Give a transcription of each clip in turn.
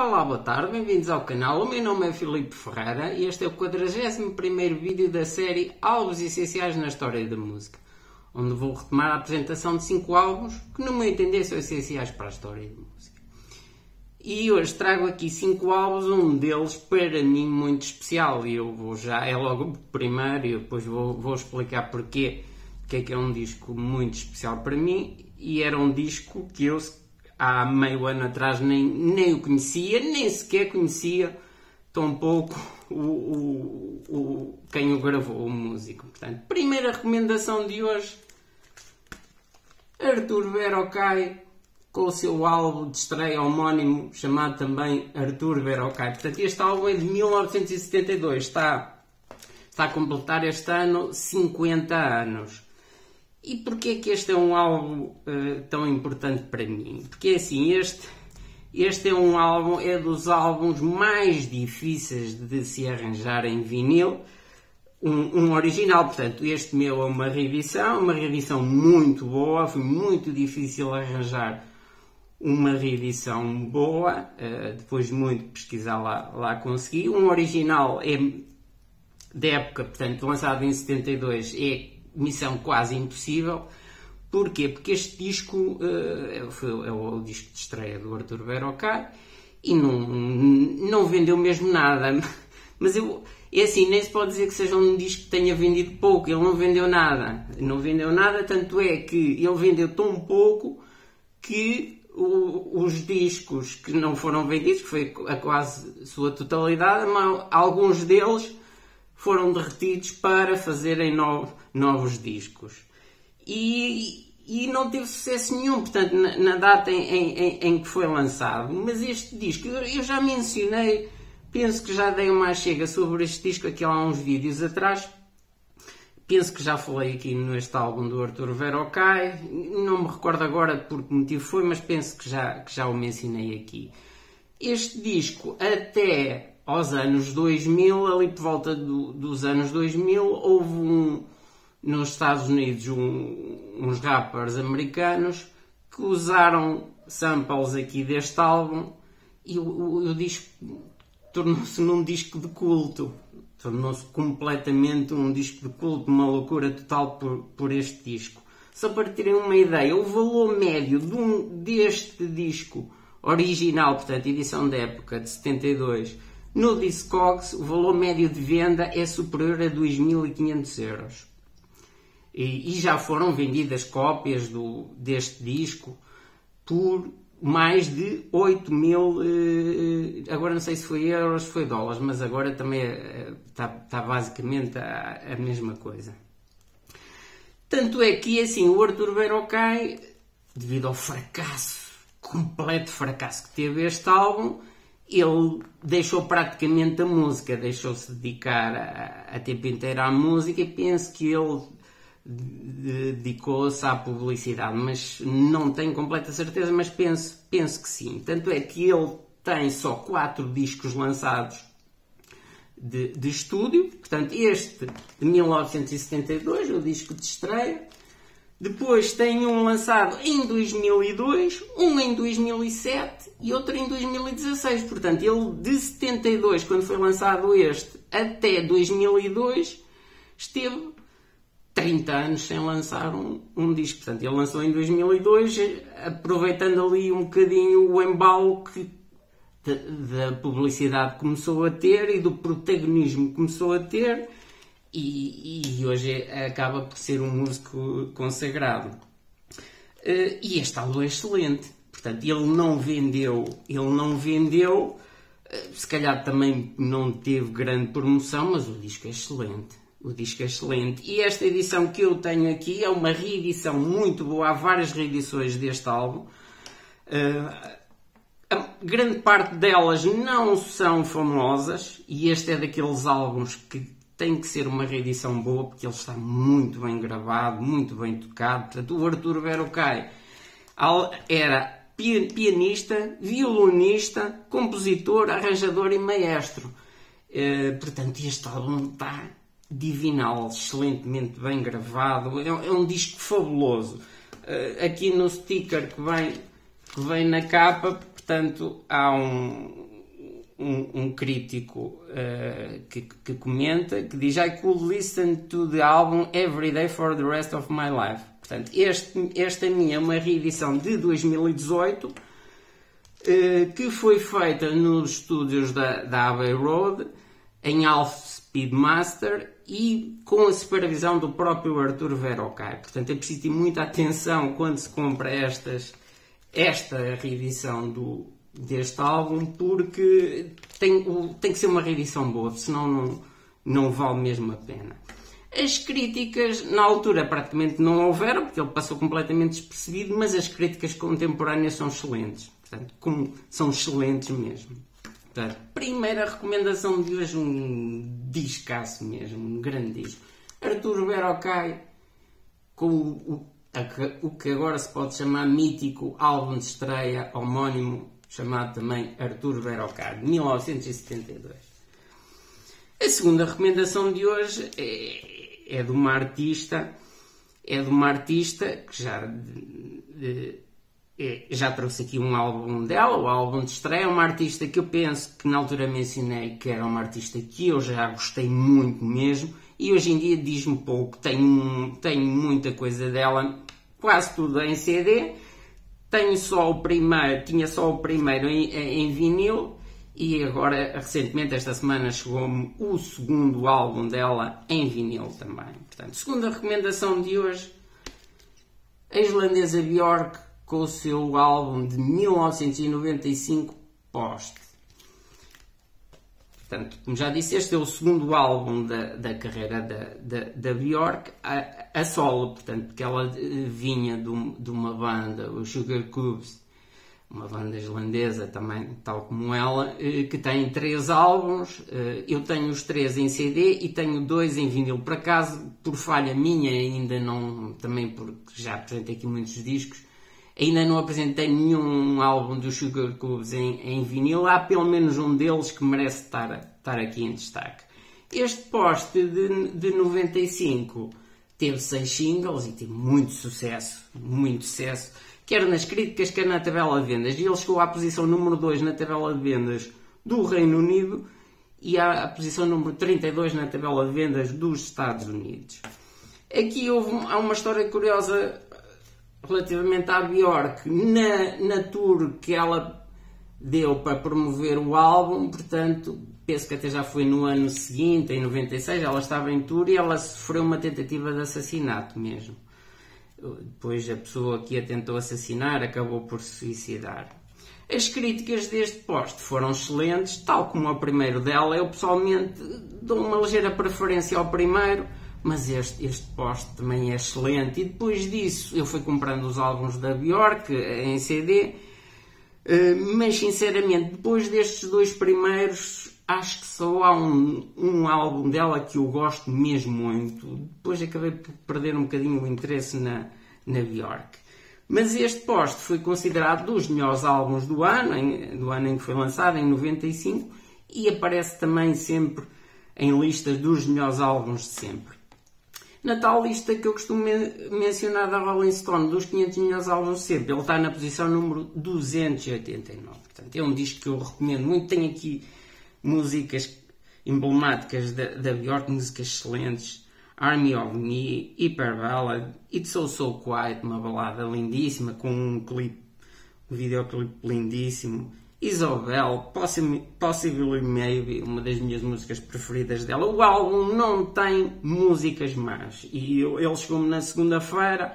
Olá, boa tarde, bem-vindos ao canal. O meu nome é Filipe Ferreira e este é o 41º vídeo da série Álbuns Essenciais na História da Música, onde vou retomar a apresentação de 5 álbuns que, no meu entender, são essenciais para a história da música. E hoje trago aqui 5 álbuns, um deles para mim muito especial, e eu vou já, é logo o primeiro, e depois vou explicar porquê, porque é que é um disco muito especial para mim, e era um disco que eu há meio ano atrás nem o conhecia, nem sequer conhecia tão pouco quem o gravou, o músico. Portanto, primeira recomendação de hoje, Artur Verocai, com o seu álbum de estreia homónimo, chamado também Artur Verocai. Portanto, este álbum é de 1972, está a completar este ano 50 anos. E porquê que este é um álbum tão importante para mim? Porque assim, este é um álbum, é dos álbuns mais difíceis de se arranjar em vinil, um original. Portanto, este meu é uma reedição muito boa, foi muito difícil arranjar uma reedição boa, depois de muito pesquisar lá consegui. Um original é da época, portanto, lançado em 72, é missão quase impossível. Porquê? Porque este disco é o disco de estreia do Artur Verocai e não vendeu mesmo nada. Mas é assim, nem se pode dizer que seja um disco que tenha vendido pouco. Ele não vendeu nada. Não vendeu nada, tanto é que ele vendeu tão pouco que os discos que não foram vendidos, que foi a quase sua totalidade, mas alguns deles foram derretidos para fazerem novos discos. E não teve sucesso nenhum, portanto, na data em que foi lançado. Mas este disco, eu já mencionei, penso que já dei uma chega sobre este disco aqui há uns vídeos atrás. Penso que já falei aqui neste álbum do Artur Verocai. Não me recordo agora por que motivo foi, mas penso que já o mencionei aqui. Este disco, até aos anos 2000, ali por volta dos anos 2000, houve nos Estados Unidos uns rappers americanos que usaram samples aqui deste álbum e o disco tornou-se num disco de culto. Tornou-se completamente um disco de culto, uma loucura total por este disco. Só para terem uma ideia, o valor médio deste disco original, portanto, edição da época de 72, no Discogs, o valor médio de venda é superior a 2.500 euros. E já foram vendidas cópias deste disco por mais de 8.000, agora não sei se foi euros, foi dólares, mas agora também está basicamente a mesma coisa. Tanto é que, assim, o Artur Verocai, devido ao completo fracasso que teve este álbum, ele deixou praticamente a música, deixou-se dedicar a tempo inteiro à música, e penso que ele dedicou-se à publicidade, mas não tenho completa certeza, mas penso que sim. Tanto é que ele tem só 4 discos lançados de estúdio, portanto este de 1972, o disco de estreia. Depois tem um lançado em 2002, um em 2007 e outro em 2016. Portanto, ele de 72, quando foi lançado este, até 2002, esteve 30 anos sem lançar um disco. Portanto, ele lançou em 2002, aproveitando ali um bocadinho o embalo da publicidade que começou a ter e do protagonismo que começou a ter. E hoje acaba por ser um músico consagrado. E este álbum é excelente. Portanto, ele não vendeu, se calhar também não teve grande promoção, mas o disco é excelente. E esta edição que eu tenho aqui é uma reedição muito boa. Há várias reedições deste álbum. A grande parte delas não são famosas, e este é daqueles álbuns que tem que ser uma reedição boa, porque ele está muito bem gravado, muito bem tocado. Portanto, o Artur Verocai era pianista, violonista, compositor, arranjador e maestro. Portanto, este álbum está divinal, excelentemente bem gravado. É um disco fabuloso. Aqui no sticker que vem na capa, portanto, há um crítico que comenta, que diz: I could listen to the album every day for the rest of my life. Portanto, esta minha é uma reedição de 2018 que foi feita nos estúdios da Abbey Road em Half Speed Master e com a supervisão do próprio Artur Verocai. Portanto, é preciso ter muita atenção quando se compra esta reedição deste álbum, porque tem que ser uma reedição boa, senão não vale mesmo a pena. As críticas, na altura, praticamente não houveram, porque ele passou completamente despercebido, mas as críticas contemporâneas são excelentes. Portanto, são excelentes mesmo. Portanto, primeira recomendação de hoje, um discaço mesmo, um grande disco. Artur Verocai, com o que agora se pode chamar mítico álbum de estreia homónimo, chamado também Artur Verocai, de 1972. A segunda recomendação de hoje é de uma artista que já trouxe aqui um álbum dela, o álbum de estreia, uma artista que eu penso que na altura mencionei que era uma artista que eu já gostei muito mesmo, e hoje em dia diz-me pouco, tenho muita coisa dela, quase tudo em CD, tinha só o primeiro em vinil, e agora, recentemente, esta semana, chegou-me o segundo álbum dela em vinil também. Portanto, segunda recomendação de hoje, a islandesa Björk, com o seu álbum de 1995, Post. Portanto, como já disse, este é o segundo álbum da carreira da Björk, a solo, portanto, porque ela vinha de uma banda, o Sugar Cubes, uma banda islandesa também, tal como ela, que tem 3 álbuns. Eu tenho os 3 em CD e tenho 2 em vinil. Por acaso, por falha minha, ainda não, também porque já apresentei aqui muitos discos, ainda não apresentei nenhum álbum dos Sugar Cubes em vinil. Há pelo menos um deles que merece estar aqui em destaque. Este Post de 95 teve 6 singles e teve muito sucesso, quer nas críticas, quer na tabela de vendas. E ele chegou à posição número 2 na tabela de vendas do Reino Unido e à posição número 32 na tabela de vendas dos Estados Unidos. Aqui há uma história curiosa relativamente à Björk. Na tour que ela deu para promover o álbum, portanto, penso que até já foi no ano seguinte, em 96, ela estava em tour e ela sofreu uma tentativa de assassinato mesmo. Depois a pessoa que a tentou assassinar acabou por se suicidar. As críticas deste post foram excelentes, tal como o primeiro dela. Eu pessoalmente dou uma ligeira preferência ao primeiro, mas este post também é excelente. E depois disso eu fui comprando os álbuns da Björk em CD, mas sinceramente depois destes 2 primeiros acho que só há um álbum dela que eu gosto mesmo muito. Depois acabei por perder um bocadinho o interesse na Björk. Mas este post foi considerado dos melhores álbuns do ano em que foi lançado, em 95, e aparece também sempre em listas dos melhores álbuns de sempre. Na tal lista que eu costumo mencionar da Rolling Stone, dos 500 melhores álbuns de sempre, ele está na posição número 289. Portanto, é um disco que eu recomendo muito. Tem aqui músicas emblemáticas da Björk, músicas excelentes: Army of Me, Hyper Ballad, It's So Quiet, uma balada lindíssima com um videoclipe lindíssimo, Isobel, Possibly Maybe, uma das minhas músicas preferidas dela. O álbum não tem músicas más e ele chegou-me na segunda-feira,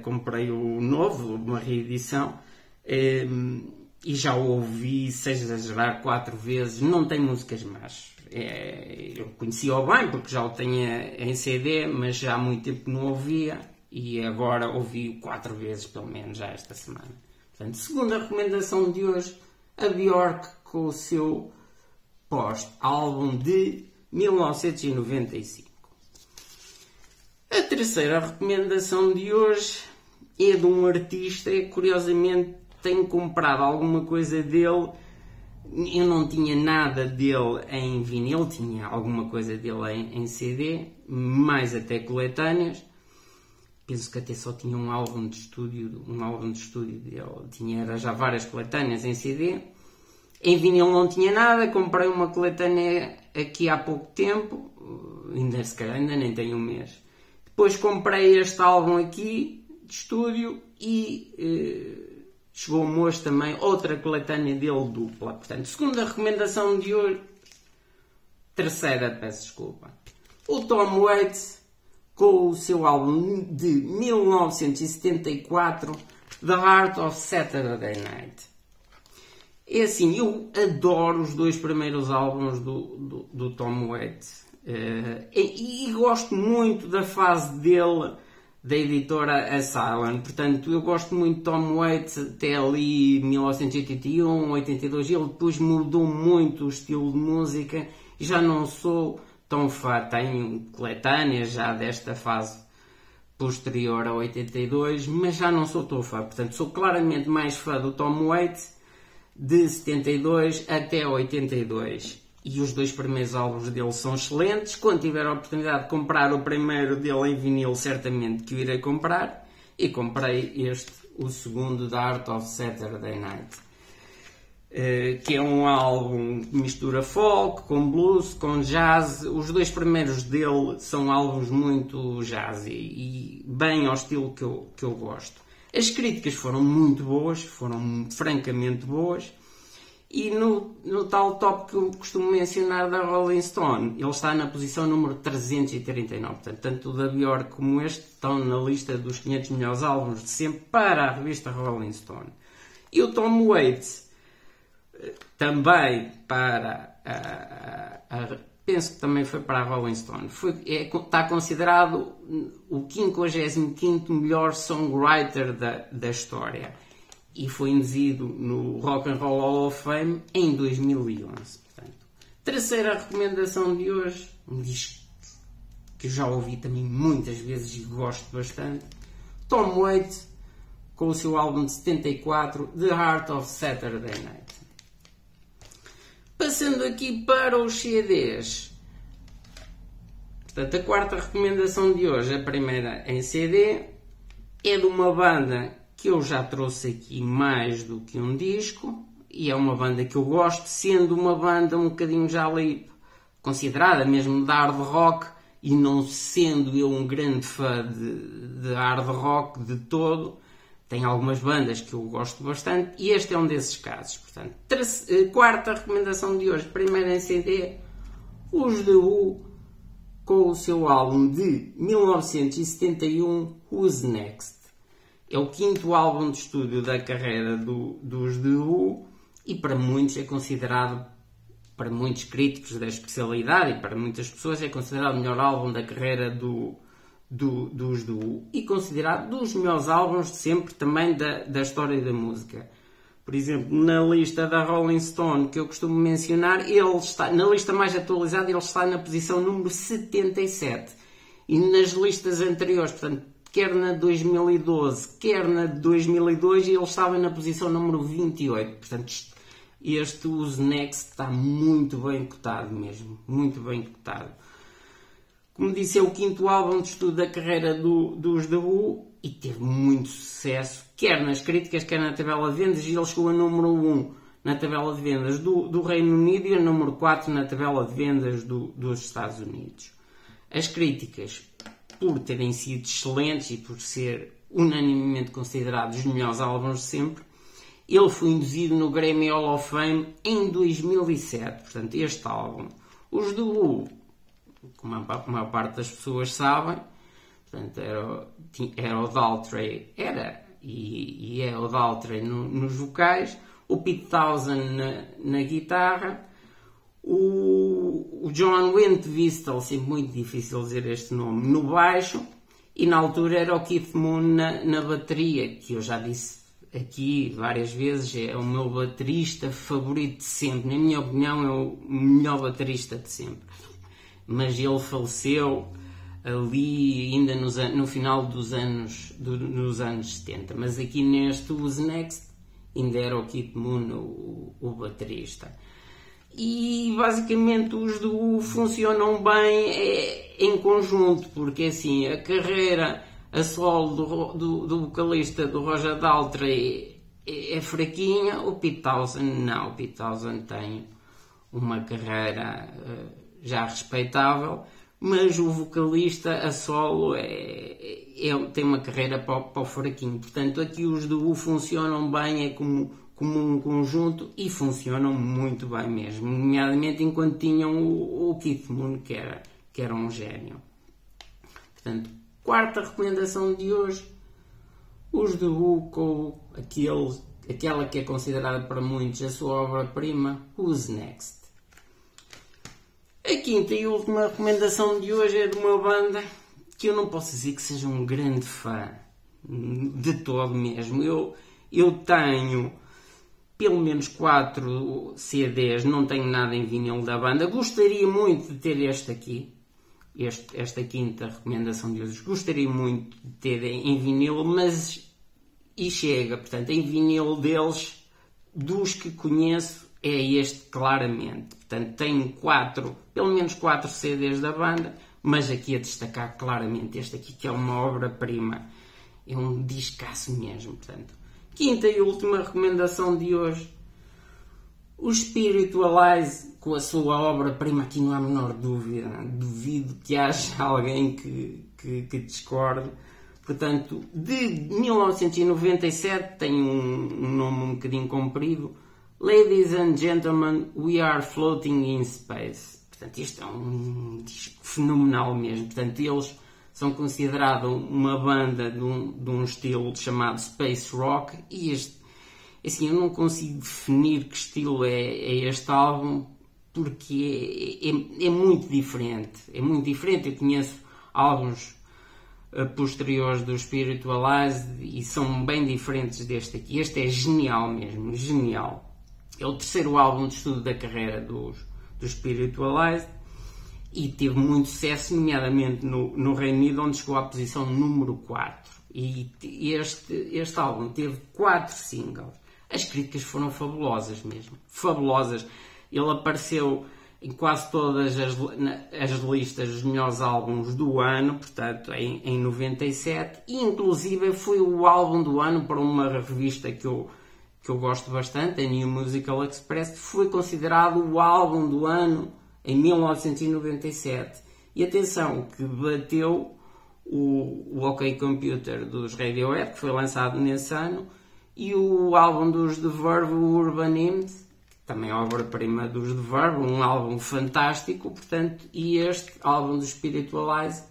comprei o novo, uma reedição, e já o ouvi, sem exagerar, 4 vezes. Não tem músicas más. Eu conhecia-o bem porque já o tinha em CD, mas já há muito tempo que não ouvia e agora ouvi-o 4 vezes pelo menos já esta semana. Portanto, segunda recomendação de hoje, a Björk com o seu Post, álbum de 1995. A terceira recomendação de hoje é de um artista que, curiosamente, tenho comprado alguma coisa dele. Eu não tinha nada dele em vinil, tinha alguma coisa dele em CD, mais até coletâneas. Penso que até só tinha um álbum de estúdio dele. Era já várias coletâneas em CD. Em vinil não tinha nada, comprei uma coletânea aqui há pouco tempo, se calhar ainda nem tem um mês. Depois comprei este álbum aqui, de estúdio, e chegou-me hoje também outra coletânea dele dupla. Portanto, segunda recomendação de hoje, terceira, peço desculpa. O Tom Waits, com o seu álbum de 1974, The Heart of Saturday Night. É assim, eu adoro os dois primeiros álbuns do Tom Waits. E gosto muito da fase dele, da editora Asylum. Portanto, eu gosto muito de Tom Waits até ali 1981, 82. Ele depois mudou muito o estilo de música e já não sou tão fã. Tenho coletâneas já desta fase posterior a 82, mas já não sou tão fã. Portanto, sou claramente mais fã do Tom Waits de 72 até 82. E os dois primeiros álbuns dele são excelentes. Quando tiver a oportunidade de comprar o primeiro dele em vinil, certamente que o irei comprar. E comprei o segundo, The Art of Saturday Night, que é um álbum que mistura folk, com blues, com jazz. Os dois primeiros dele são álbuns muito jazz e bem ao estilo que eu gosto. As críticas foram muito boas, foram francamente boas. E no tal top que eu costumo mencionar da Rolling Stone, ele está na posição número 339. Portanto, tanto o da Björk como este estão na lista dos 500 melhores álbuns de sempre para a revista Rolling Stone. E o Tom Waits, também para penso que também foi para a Rolling Stone, está considerado o 55º melhor songwriter da história e foi induzido no Rock and Roll Hall of Fame em 2011. Portanto, terceira recomendação de hoje, um disco que eu já ouvi também muitas vezes e gosto bastante, Tom Waits com o seu álbum de 74, The Heart of Saturday Night. Passando aqui para os CDs. Portanto, a quarta recomendação de hoje, a primeira em CD, é de uma banda que eu já trouxe aqui mais do que um disco, e é uma banda que eu gosto, sendo uma banda um bocadinho já ali considerada mesmo de hard rock, e não sendo eu um grande fã de hard rock de todo. Tem algumas bandas que eu gosto bastante e este é um desses casos. Portanto, quarta recomendação de hoje, primeira em CD, os The Who, com o seu álbum de 1971, Who's Next. É o quinto álbum de estúdio da carreira dos The Who e para muitos é considerado, para muitos críticos da especialidade e para muitas pessoas, é considerado o melhor álbum da carreira dos The Who e considerado dos melhores álbuns de sempre também da história da música. Por exemplo, na lista da Rolling Stone que eu costumo mencionar, ele está na lista mais atualizada, ele está na posição número 77. E nas listas anteriores, portanto, quer na 2012, quer na 2002, ele estava na posição número 28. Portanto, este Who's Next está muito bem cotado mesmo, muito bem cotado. Como disse, é o quinto álbum de estudo da carreira dos The Who e teve muito sucesso, quer nas críticas, quer na tabela de vendas, e ele chegou a número 1 na tabela de vendas do Reino Unido e a número 4 na tabela de vendas dos Estados Unidos. As críticas, por terem sido excelentes e por ser unanimemente considerados os melhores álbuns de sempre, ele foi induzido no Grammy Hall of Fame em 2007. Portanto, este álbum, os The Who, como a maior parte das pessoas sabem, portanto, era o Daltrey, e é o Daltrey nos vocais, o Pete Townshend na guitarra, o John Entwistle, sempre muito difícil dizer este nome, no baixo, e na altura era o Keith Moon na bateria, que eu já disse aqui várias vezes, é o meu baterista favorito de sempre, na minha opinião é o melhor baterista de sempre. Mas ele faleceu ali ainda no final dos anos 70. Mas aqui neste Who's Next ainda era o Keith Moon o baterista. E basicamente os The Who funcionam bem em conjunto, porque assim, a carreira a solo do vocalista do Roger Daltrey é fraquinha. O Pete Townshend não, o Pete Townshend tem uma carreira já respeitável, mas o vocalista a solo tem uma carreira para o fraquinho. Portanto, aqui os The Who funcionam bem, é como um conjunto, e funcionam muito bem mesmo, nomeadamente enquanto tinham o Keith Moon, que era um gênio. Portanto, quarta recomendação de hoje, os The Who com aquela que é considerada para muitos a sua obra-prima, Who's Next. A quinta e última recomendação de hoje é de uma banda que eu não posso dizer que seja um grande fã, de todo mesmo. Eu tenho pelo menos 4 CDs, não tenho nada em vinil da banda. Gostaria muito de ter este aqui, esta quinta recomendação de hoje. Gostaria muito de ter em vinil, mas e chega. Portanto, em vinil deles, dos que conheço, é este claramente. Portanto, tenho pelo menos 4 CDs da banda, mas aqui a destacar claramente este aqui, que é uma obra-prima. É um discaço mesmo. Portanto, quinta e última recomendação de hoje, o Spiritualize com a sua obra-prima. Aqui não há a menor dúvida. Duvido que haja alguém que discorde. Portanto, de 1997, tem um nome um bocadinho comprido. Ladies and Gentlemen, We Are Floating in Space. Portanto, isto é um disco fenomenal mesmo. Portanto, eles são considerados uma banda de um estilo chamado Space Rock, e assim, eu não consigo definir que estilo é este álbum, porque é muito diferente. É muito diferente. Eu conheço álbuns posteriores do Spiritualize e são bem diferentes deste aqui. Este é genial mesmo, genial. É o terceiro álbum de estudo da carreira do Spiritualize e teve muito sucesso, nomeadamente no Reino Unido, onde chegou à posição número 4. E este álbum teve 4 singles. As críticas foram fabulosas mesmo, fabulosas. Ele apareceu em quase todas as listas dos melhores álbuns do ano, portanto, em 97, e inclusive foi o álbum do ano para uma revista que eu gosto bastante, a New Musical Express, foi considerado o álbum do ano em 1997. E atenção, que bateu o OK Computer dos Radiohead, que foi lançado nesse ano, e o álbum dos The Verve, o Urban Hymns, também é obra-prima dos The Verve, um álbum fantástico, portanto, e este álbum do Spiritualize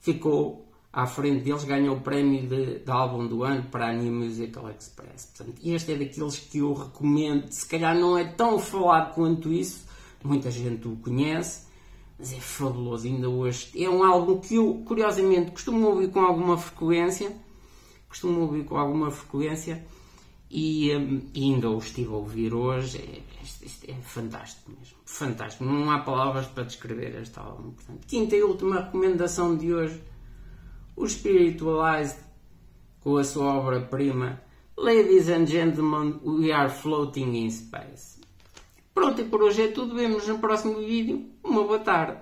ficou à frente deles, ganhou o prémio de álbum do ano para a New Musical Express. Portanto, este é daqueles que eu recomendo. Se calhar não é tão falado quanto isso, muita gente o conhece, mas é fabuloso ainda hoje. É um álbum que eu, curiosamente, costumo ouvir com alguma frequência, e ainda o estive a ouvir hoje. É fantástico mesmo, fantástico. Não há palavras para descrever este álbum. Portanto, quinta e última recomendação de hoje, o Spiritualized com a sua obra-prima Ladies and Gentlemen, We Are Floating in Space. Pronto, e por hoje é tudo. Vemo-nos no próximo vídeo. Uma boa tarde.